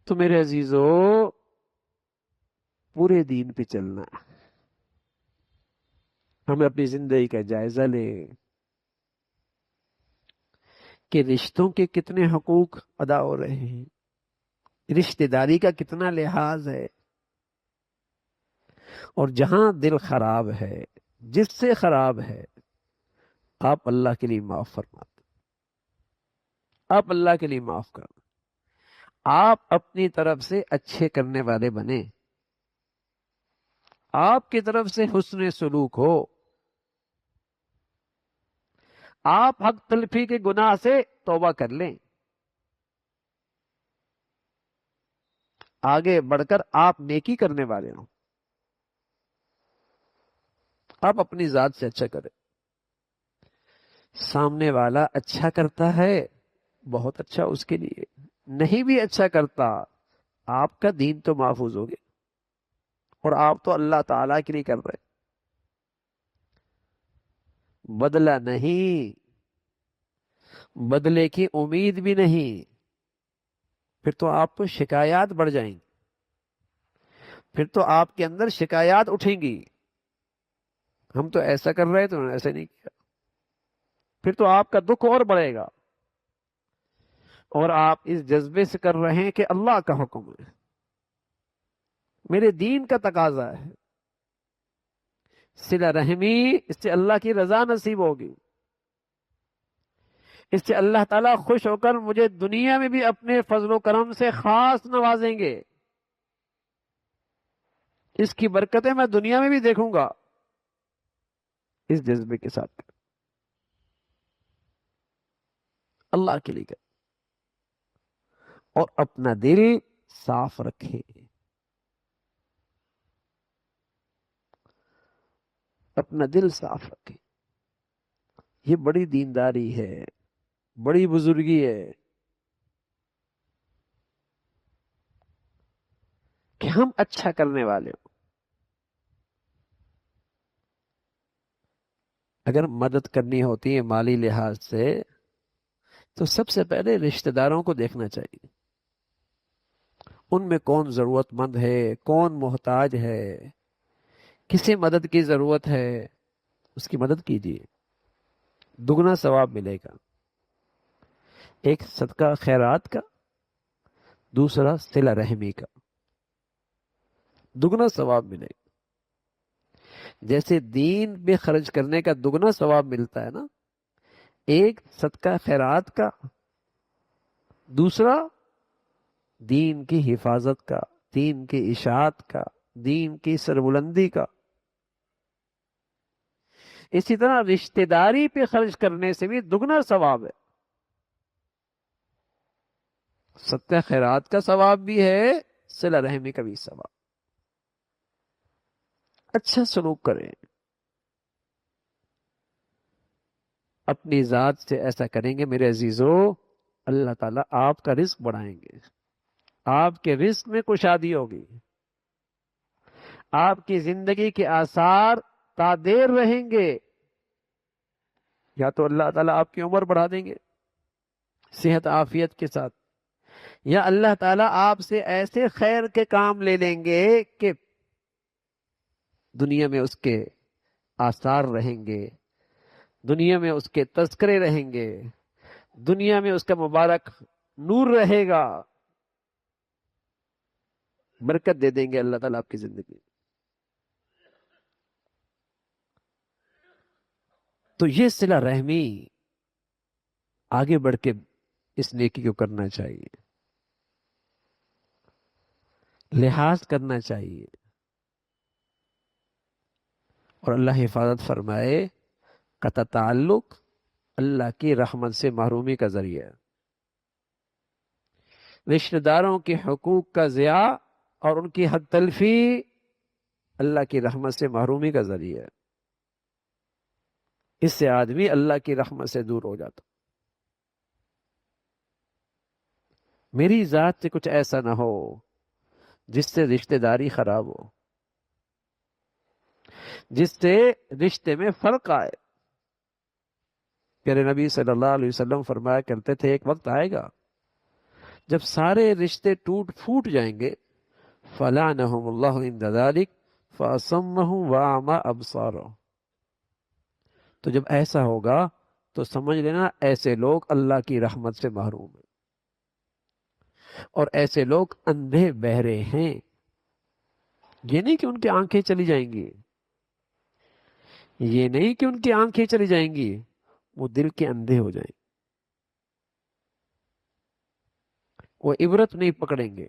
تو میرے عزیزو پورے دین پہ چلنا، ہمیں اپنی زندگی کا جائزہ لیں کہ رشتوں کے کتنے حقوق ادا ہو رہے ہیں، رشتہ داری کا کتنا لحاظ ہے، اور جہاں دل خراب ہے، جس سے خراب ہے، آپ اللہ کے لیے معاف فرماتے، آپ اللہ کے لیے معاف کر، آپ اپنی طرف سے اچھے کرنے والے بنیں، آپ کی طرف سے حسن سلوک ہو، آپ حق تلفی کے گناہ سے توبہ کر لیں، آگے بڑھ کر آپ نیکی کرنے والے ہوں، آپ اپنی ذات سے اچھا کریں، سامنے والا اچھا کرتا ہے بہت اچھا اس کے لیے، نہیں بھی اچھا کرتا آپ کا دین تو محفوظ ہو گیا، اور آپ تو اللہ تعالی کے لیے کر رہے، بدلہ نہیں، بدلے کی امید بھی نہیں، پھر تو آپ کو شکایات بڑھ جائیں گی، پھر تو آپ کے اندر شکایات اٹھیں گی، ہم تو ایسا کر رہے تو انہوں نے ایسا نہیں کیا، پھر تو آپ کا دکھ اور بڑھے گا، اور آپ اس جذبے سے کر رہے ہیں کہ اللہ کا حکم ہے، میرے دین کا تقاضا ہے، صلہ رحمی، اس سے اللہ کی رضا نصیب ہوگی، اس سے اللہ تعالیٰ خوش ہو کر مجھے دنیا میں بھی اپنے فضل و کرم سے خاص نوازیں گے، اس کی برکتیں میں دنیا میں بھی دیکھوں گا، اس جذبے کے ساتھ اللہ کے لیے کر، اور اپنا دل صاف رکھے، اپنا دل صاف رکھے، یہ بڑی دینداری ہے، بڑی بزرگی ہے کہ ہم اچھا کرنے والے ہوں، اگر مدد کرنی ہوتی ہے مالی لحاظ سے تو سب سے پہلے رشتہ داروں کو دیکھنا چاہیے، ان میں کون ضرورت مند ہے، کون محتاج ہے، کسے مدد کی ضرورت ہے، اس کی مدد کیجیے، دگنا ثواب ملے گا، ایک صدقہ خیرات کا، دوسرا صلہ رحمی کا، دگنا ثواب ملے گا، جیسے دین پہ خرچ کرنے کا دگنا ثواب ملتا ہے نا، ایک صدقہ خیرات کا، دوسرا دین کی حفاظت کا، دین کی اشاعت کا، دین کی سربلندی کا، اسی طرح رشتہ داری پہ خرچ کرنے سے بھی دگنا ثواب ہے، صدقہ خیرات کا ثواب بھی ہے، صلہ رحمی کا بھی ثواب، اچھا سلوک کریں، اپنی ذات سے ایسا کریں گے میرے عزیزو، اللہ تعالیٰ آپ کا رزق بڑھائیں گے، آپ کے رزق میں کشادی ہوگی، آپ کی زندگی کے آثار تا دیر رہیں گے، یا تو اللہ تعالیٰ آپ کی عمر بڑھا دیں گے صحت عافیت کے ساتھ، یا اللہ تعالیٰ آپ سے ایسے خیر کے کام لے لیں گے کہ دنیا میں اس کے آثار رہیں گے، دنیا میں اس کے تذکرے رہیں گے، دنیا میں اس کا مبارک نور رہے گا، برکت دے دیں گے اللہ تعالیٰ آپ کی زندگی، تو یہ صلہ رحمی آگے بڑھ کے اس نیکی کو کرنا چاہیے، لحاظ کرنا چاہیے، اور اللہ حفاظت فرمائے، قطع تعلق اللہ کی رحمت سے محرومی کا ذریعہ ہے، رشتہ داروں کے حقوق کا ضیاع اور ان کی حق تلفی اللہ کی رحمت سے محرومی کا ذریعہ ہے، اس سے آدمی اللہ کی رحمت سے دور ہو جاتا، میری ذات سے کچھ ایسا نہ ہو جس سے رشتہ داری خراب ہو، جس سے رشتے میں فرق آئے، پیارے نبی صلی اللہ علیہ وسلم فرمایا کرتے تھے ایک وقت آئے گا جب سارے رشتے ٹوٹ پھوٹ جائیں گے، فلعنہم اللہ عند ذلک فاصمہم واعمی ابصارہم، تو جب ایسا ہوگا تو سمجھ لینا ایسے لوگ اللہ کی رحمت سے محروم ہیں، اور ایسے لوگ اندھے بہرے ہیں۔ یہ نہیں کہ ان کی آنکھیں چلی جائیں گی، یہ نہیں کہ ان کی آنکھیں چلی جائیں گی، وہ دل کے اندھے ہو جائیں، وہ عبرت نہیں پکڑیں گے،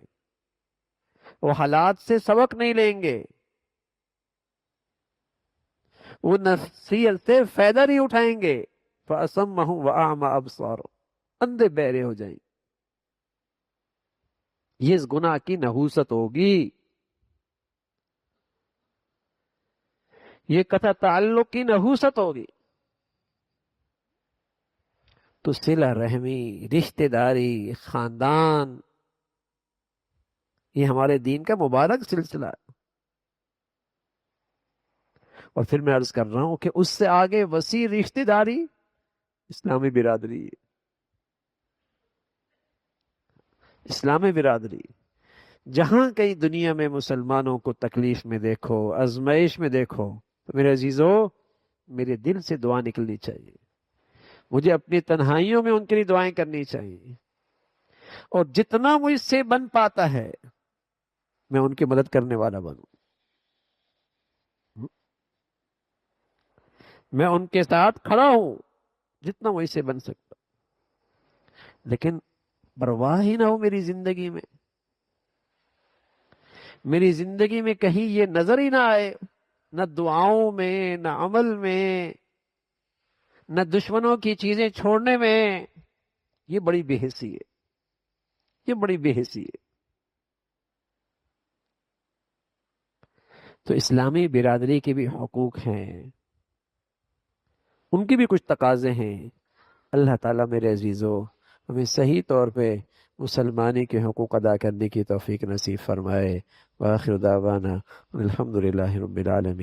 وہ حالات سے سبق نہیں لیں گے، وہ نصیحت سے فائدہ نہیں اٹھائیں گے۔ فَأَصَمَّهُمْ وَأَعْمَى أَبْصَارُهُمْ، اندھے بہرے ہو جائیں۔ یہ اس گناہ کی نحوست ہوگی، یہ قطع تعلق کی نحوست ہوگی۔ تو صلہ رحمی، رشتہ داری، خاندان، یہ ہمارے دین کا مبارک سلسلہ ہے۔ اور پھر میں عرض کر رہا ہوں کہ اس سے آگے وسیع رشتہ داری اسلامی برادری ہے۔ اسلامی برادری، جہاں کہیں دنیا میں مسلمانوں کو تکلیف میں دیکھو، آزمائش میں دیکھو، تو میرے عزیزو، میرے دل سے دعا نکلنی چاہیے، مجھے اپنی تنہائیوں میں ان کے لیے دعائیں کرنی چاہیے، اور جتنا مجھ سے بن پاتا ہے میں ان کی مدد کرنے والا بنوں، میں ان کے ساتھ کھڑا ہوں جتنا مجھ سے بن سکتا، لیکن پرواہ ہی نہ ہو میری زندگی میں، میری زندگی میں کہیں یہ نظر ہی نہ آئے، نہ دعاؤں میں، نہ عمل میں، نہ دشمنوں کی چیزیں چھوڑنے میں۔ یہ بڑی بے حسی ہے، یہ بڑی بے حسی ہے۔ تو اسلامی برادری کے بھی حقوق ہیں، ان کی بھی کچھ تقاضے ہیں۔ اللہ تعالیٰ میرے عزیزو ہمیں صحیح طور پہ مسلمانی کے حقوق ادا کرنے کی توفیق نصیب فرمائے۔ وآخر دعوانا الحمدللہ رب العالمین۔